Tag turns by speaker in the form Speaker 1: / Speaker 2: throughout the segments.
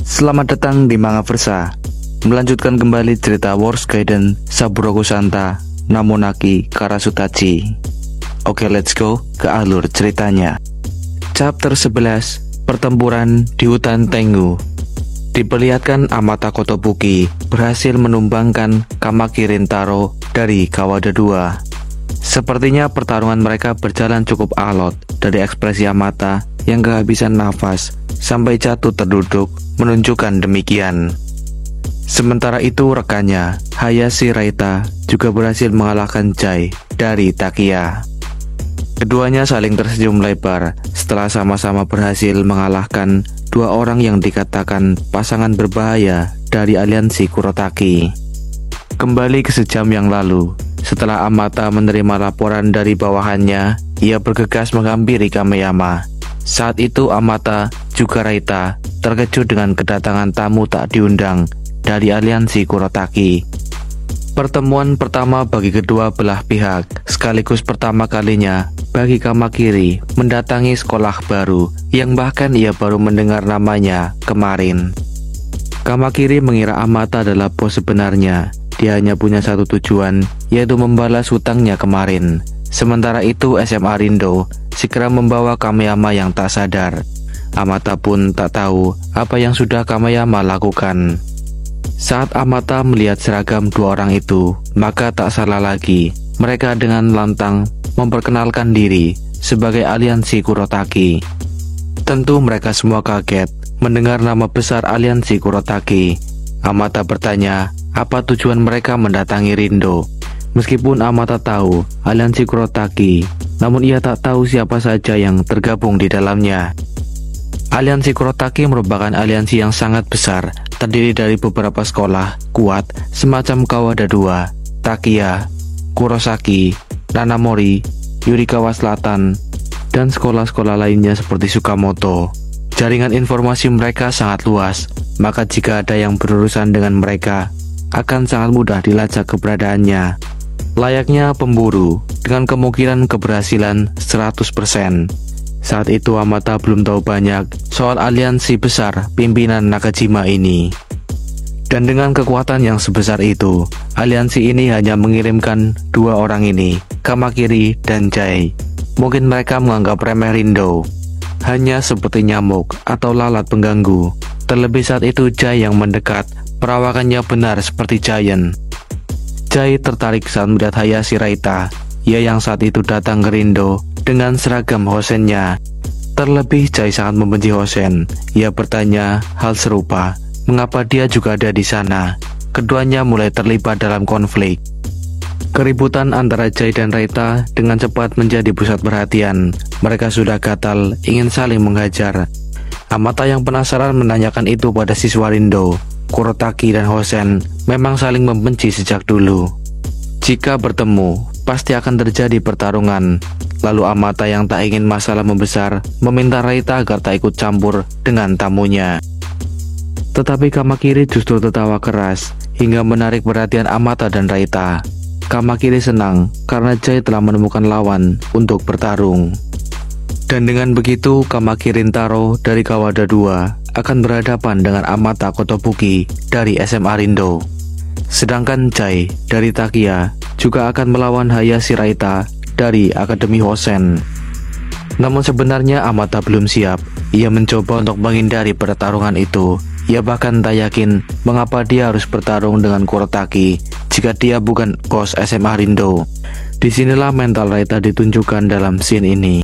Speaker 1: Selamat datang di Mangaversa. Melanjutkan kembali cerita Wars Gaiden Saburoku Santa Namonaki Karasutachi. Oke, let's go ke alur ceritanya. Chapter 11, Pertempuran di Hutan Tengu. Diperlihatkan Amata Kotobuki berhasil menumbangkan Kamaki Rintaro dari Kawada 2. Sepertinya pertarungan mereka berjalan cukup alot. Dari ekspresi Amata yang kehabisan nafas sampai jatuh terduduk menunjukkan demikian. Sementara itu rekannya, Hayashi Raita, juga berhasil mengalahkan Jai dari Takia. Keduanya saling tersenyum lebar setelah sama-sama berhasil mengalahkan dua orang yang dikatakan pasangan berbahaya dari aliansi Kurotaki. Kembali ke sejam yang lalu, setelah Amata menerima laporan dari bawahannya, ia bergegas menghampiri Kameyama. Saat itu Amata juga Raita terkejut dengan kedatangan tamu tak diundang dari aliansi Kurotaki. Pertemuan pertama bagi kedua belah pihak, sekaligus pertama kalinya bagi Kamakiri mendatangi sekolah baru yang bahkan ia baru mendengar namanya kemarin. Kamakiri mengira Amata adalah bos sebenarnya. Dia hanya punya satu tujuan, yaitu membalas hutangnya kemarin. Sementara itu SMA Rindo segera membawa Kameyama yang tak sadar. Amata pun tak tahu apa yang sudah Kameyama lakukan. Saat Amata melihat seragam dua orang itu, maka tak salah lagi. Mereka dengan lantang memperkenalkan diri sebagai aliansi Kurotaki. Tentu mereka semua kaget mendengar nama besar aliansi Kurotaki. Amata bertanya apa tujuan mereka mendatangi Rindo. Meskipun Amata tahu aliansi Kurotaki, namun ia tak tahu siapa saja yang tergabung di dalamnya. Aliansi Kurotaki merupakan aliansi yang sangat besar, terdiri dari beberapa sekolah kuat semacam Kawada 2, Takia, Kurosaki, Nanamori, Yurikawa Selatan, dan sekolah-sekolah lainnya seperti Sukamoto. Jaringan informasi mereka sangat luas, maka jika ada yang berurusan dengan mereka, akan sangat mudah dilacak keberadaannya. Layaknya pemburu, dengan kemungkinan keberhasilan 100%. Saat itu Amata belum tahu banyak soal aliansi besar pimpinan Nakajima ini. Dan dengan kekuatan yang sebesar itu, aliansi ini hanya mengirimkan dua orang ini, Kamakiri dan Jai. Mungkin mereka menganggap remeh Rindo, hanya seperti nyamuk atau lalat pengganggu. Terlebih saat itu Jai yang mendekat, perawakannya benar seperti Giant. Jai tertarik saat melihat Hayashi Raita, ia yang saat itu datang ke Rindo dengan seragam Hosennya. Terlebih Jai sangat membenci Hosen. Ia bertanya hal serupa, mengapa dia juga ada di sana. Keduanya mulai terlibat dalam konflik. Keributan antara Jai dan Raita dengan cepat menjadi pusat perhatian. Mereka sudah gatal ingin saling menghajar. Amata yang penasaran menanyakan itu pada siswa Rindo. Kurotaki dan Hosen memang saling membenci sejak dulu. Jika bertemu, pasti akan terjadi pertarungan. Lalu Amata yang tak ingin masalah membesar meminta Raita agar tak ikut campur dengan tamunya. Tetapi Kamakiri justru tertawa keras hingga menarik perhatian Amata dan Raita. Kamakiri senang karena Jai telah menemukan lawan untuk bertarung. Dan dengan begitu Kamaki Rintaro dari Kawada 2 akan berhadapan dengan Amata Kotobuki dari SMA Rindo. Sedangkan Jai dari Takia juga akan melawan Hayashi Raita dari Akademi Hosen. Namun sebenarnya Amata belum siap. Ia mencoba untuk menghindari pertarungan itu. Ia bahkan tak yakin mengapa dia harus bertarung dengan Kurotaki jika dia bukan bos SMA Rindo. Disinilah mental Raita ditunjukkan dalam scene ini.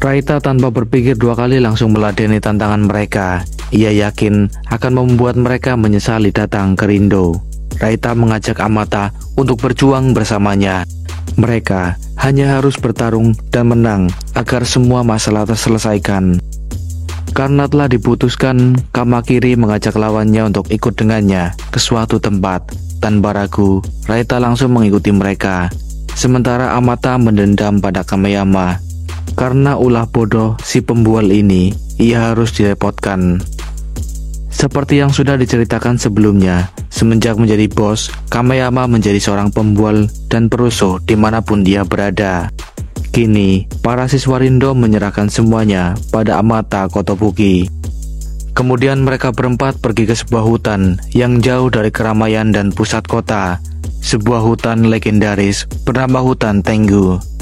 Speaker 1: Raita tanpa berpikir dua kali langsung meladeni tantangan mereka. Ia yakin akan membuat mereka menyesali datang ke Rindo. Raita mengajak Amata untuk berjuang bersamanya. Mereka hanya harus bertarung dan menang agar semua masalah terselesaikan. Karena telah diputuskan, Kamakiri mengajak lawannya untuk ikut dengannya ke suatu tempat. Tanpa ragu, Raita langsung mengikuti mereka. Sementara Amata mendendam pada Kameyama. Karena ulah bodoh si pembual ini, ia harus direpotkan. Seperti yang sudah diceritakan sebelumnya, semenjak menjadi bos, Kameyama menjadi seorang pembual dan perusuh dimanapun dia berada. Kini, para siswa Rindo menyerahkan semuanya pada Amata Kotobuki. Kemudian mereka berempat pergi ke sebuah hutan yang jauh dari keramaian dan pusat kota. Sebuah hutan legendaris bernama Hutan Tenggu.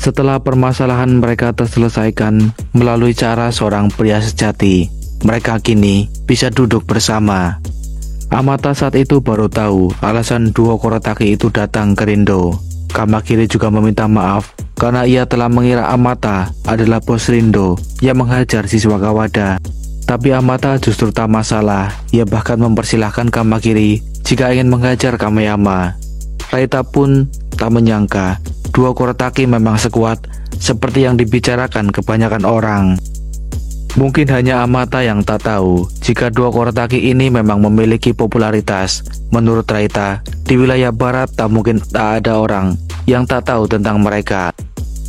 Speaker 1: Setelah permasalahan mereka terselesaikan melalui cara seorang pria sejati, mereka kini bisa duduk bersama. Amata saat itu baru tahu alasan duo Korotaki itu datang ke Rindo. Kamakiri juga meminta maaf karena ia telah mengira Amata adalah bos Rindo yang menghajar siswa Kawada. Tapi Amata justru tak masalah, ia bahkan mempersilahkan Kamakiri jika ingin menghajar Kameyama. Raita pun tak menyangka duo Korotaki memang sekuat seperti yang dibicarakan kebanyakan orang. Mungkin hanya Amata yang tak tahu jika duo Korotaki ini memang memiliki popularitas. Menurut Raita, di wilayah barat tak mungkin tak ada orang yang tak tahu tentang mereka.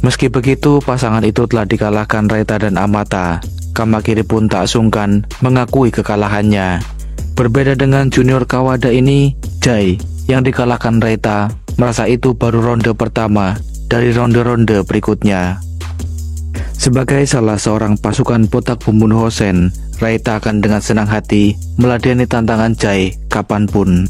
Speaker 1: Meski begitu, pasangan itu telah dikalahkan Raita dan Amata. Kamakiri pun tak sungkan mengakui kekalahannya. Berbeda dengan junior Kawada ini, Jai yang dikalahkan Raita merasa itu baru ronde pertama dari ronde-ronde berikutnya. Sebagai salah seorang pasukan botak pembunuh Hosen, Raita akan dengan senang hati meladeni tantangan Jai kapanpun.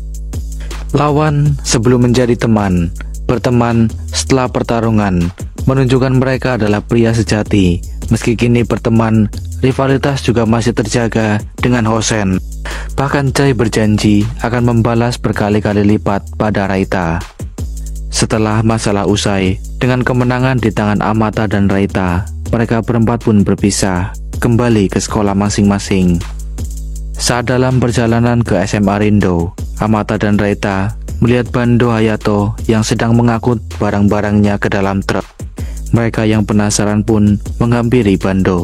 Speaker 1: Lawan sebelum menjadi teman, berteman setelah pertarungan, menunjukkan mereka adalah pria sejati. Meski kini berteman, rivalitas juga masih terjaga dengan Hosen. Bahkan Jai berjanji akan membalas berkali-kali lipat pada Raita. Setelah masalah usai, dengan kemenangan di tangan Amata dan Raita, mereka berempat pun berpisah, kembali ke sekolah masing-masing. Saat dalam perjalanan ke SMA Rindo, Amata dan Raita melihat Bando Hayato yang sedang mengangkut barang-barangnya ke dalam truk. Mereka yang penasaran pun menghampiri Bando.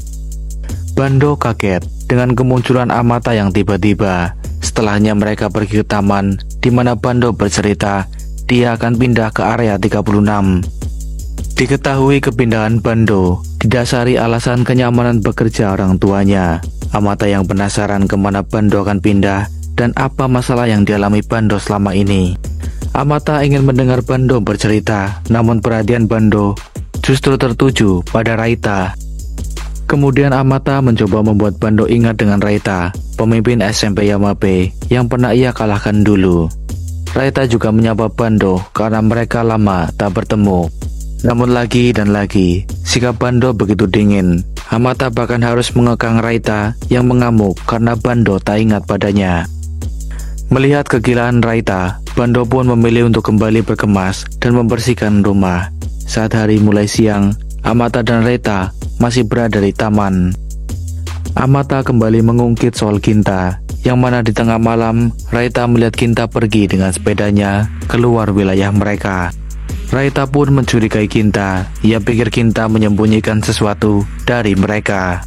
Speaker 1: Bando kaget dengan kemunculan Amata yang tiba-tiba. Setelahnya mereka pergi ke taman di mana Bando bercerita dia akan pindah ke area 36. Diketahui kepindahan Bando didasari alasan kenyamanan bekerja orang tuanya. Amata yang penasaran kemana Bando akan pindah dan apa masalah yang dialami Bando selama ini. Amata ingin mendengar Bando bercerita, namun perhatian Bando justru tertuju pada Raita. Kemudian Amata mencoba membuat Bando ingat dengan Raita, pemimpin SMP Yamabe yang pernah ia kalahkan dulu. Raita juga menyapa Bando karena mereka lama tak bertemu. Namun lagi dan lagi, sikap Bando begitu dingin. Amata bahkan harus mengekang Raita yang mengamuk karena Bando tak ingat padanya. Melihat kegilaan Raita, Bando pun memilih untuk kembali berkemas dan membersihkan rumah. Saat hari mulai siang, Amata dan Raita masih berada di taman. Amata kembali mengungkit soal Ginta, yang mana di tengah malam Raita melihat Ginta pergi dengan sepedanya keluar wilayah mereka. Raita pun mencurigai Ginta. Ia pikir Ginta menyembunyikan sesuatu dari mereka.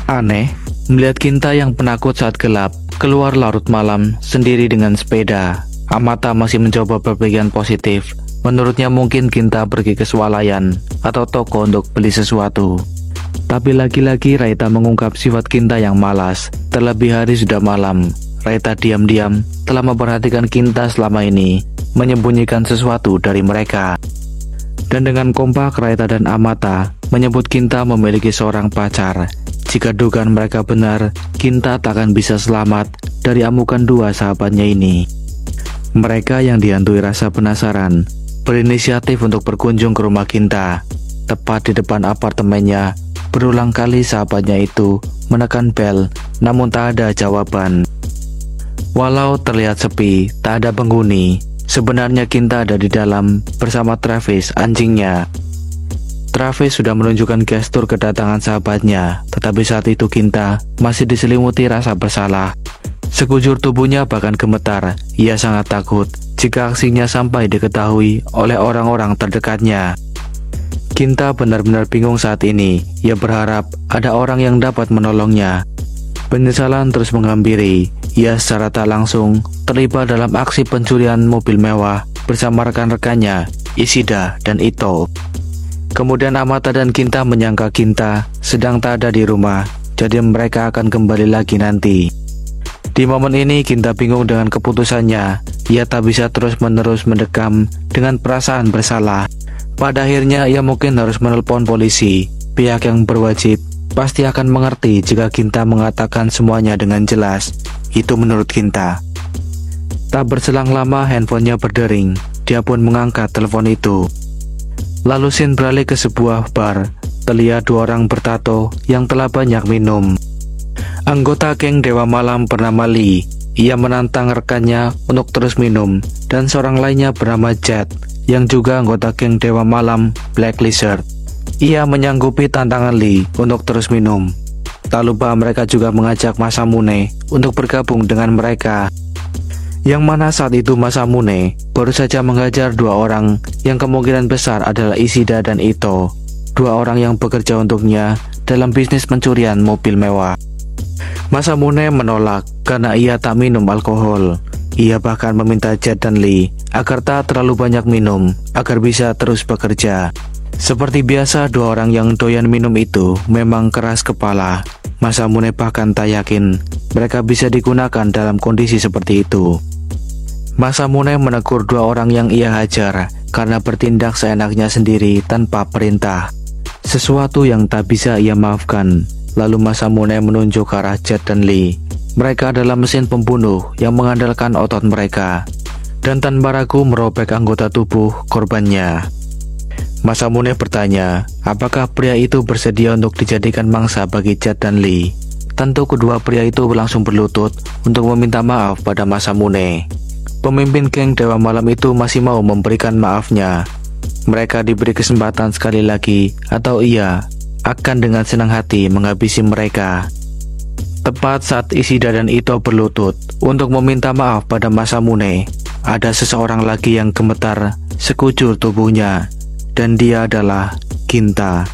Speaker 1: Aneh, melihat Ginta yang penakut saat gelap keluar larut malam sendiri dengan sepeda. Amata masih mencoba berpikiran positif. Menurutnya mungkin Ginta pergi ke swalayan atau toko untuk beli sesuatu. Tapi lagi-lagi Raita mengungkap sifat Ginta yang malas. Terlebih hari sudah malam. Raita diam-diam telah memperhatikan Ginta selama ini, menyembunyikan sesuatu dari mereka. Dan dengan kompak Raita dan Amata menyebut Ginta memiliki seorang pacar. Jika dugaan mereka benar, Ginta tak akan bisa selamat dari amukan dua sahabatnya ini. Mereka yang dihantui rasa penasaran berinisiatif untuk berkunjung ke rumah Ginta. Tepat di depan apartemennya, berulang kali sahabatnya itu menekan bel, namun tak ada jawaban. Walau terlihat sepi, tak ada penghuni, sebenarnya Ginta ada di dalam bersama Travis, anjingnya. Travis sudah menunjukkan gestur kedatangan sahabatnya, tetapi saat itu Ginta masih diselimuti rasa bersalah. Sekujur tubuhnya bahkan gemetar. Ia sangat takut jika aksinya sampai diketahui oleh orang-orang terdekatnya. Ginta benar-benar bingung saat ini. Ia berharap ada orang yang dapat menolongnya. Penyesalan terus menghampiri. Ia secara tak langsung terlibat dalam aksi pencurian mobil mewah bersama rekan-rekannya, Ishida dan Ito. Kemudian Amata dan Ginta menyangka Ginta sedang tak ada di rumah, jadi mereka akan kembali lagi nanti. Di momen ini Ginta bingung dengan keputusannya. Ia tak bisa terus-menerus mendekam dengan perasaan bersalah. Pada akhirnya ia mungkin harus menelpon polisi, pihak yang berwajib pasti akan mengerti jika Ginta mengatakan semuanya dengan jelas. Itu menurut Ginta. Tak berselang lama handphonenya berdering. Dia pun mengangkat telepon itu. Lalu scene beralih ke sebuah bar. Terlihat 2 orang bertato yang telah banyak minum. Anggota geng Dewa Malam bernama Lee. Ia menantang rekannya untuk terus minum. Dan seorang lainnya bernama Jet, yang juga anggota geng Dewa Malam Black Lizard. Ia menyanggupi tantangan Lee untuk terus minum. Tak lupa mereka juga mengajak Masamune untuk bergabung dengan mereka. Yang mana saat itu Masamune baru saja menghajar 2 orang yang kemungkinan besar adalah Ishida dan Ito, 2 orang yang bekerja untuknya dalam bisnis pencurian mobil mewah. Masamune menolak karena ia tak minum alkohol. Ia bahkan meminta Jet dan Lee agar tak terlalu banyak minum agar bisa terus bekerja. Seperti biasa, 2 orang yang doyan minum itu memang keras kepala. Masamune bahkan tak yakin mereka bisa digunakan dalam kondisi seperti itu. Masamune menegur 2 orang yang ia hajar karena bertindak seenaknya sendiri tanpa perintah. Sesuatu yang tak bisa ia maafkan. Lalu Masamune menunjuk ke arah Jet dan Lee. Mereka adalah mesin pembunuh yang mengandalkan otot mereka, dan tanpa ragu merobek anggota tubuh korbannya. Masamune bertanya, apakah pria itu bersedia untuk dijadikan mangsa bagi Jet dan Lee? Tentu kedua pria itu langsung berlutut untuk meminta maaf pada Masamune. Pemimpin geng Dewa Malam itu masih mau memberikan maafnya. Mereka diberi kesempatan sekali lagi, atau ia akan dengan senang hati menghabisi mereka. Tepat saat Ishida dan Ito berlutut untuk meminta maaf pada Masamune, ada seseorang lagi yang gemetar sekujur tubuhnya, dan dia adalah Ginta.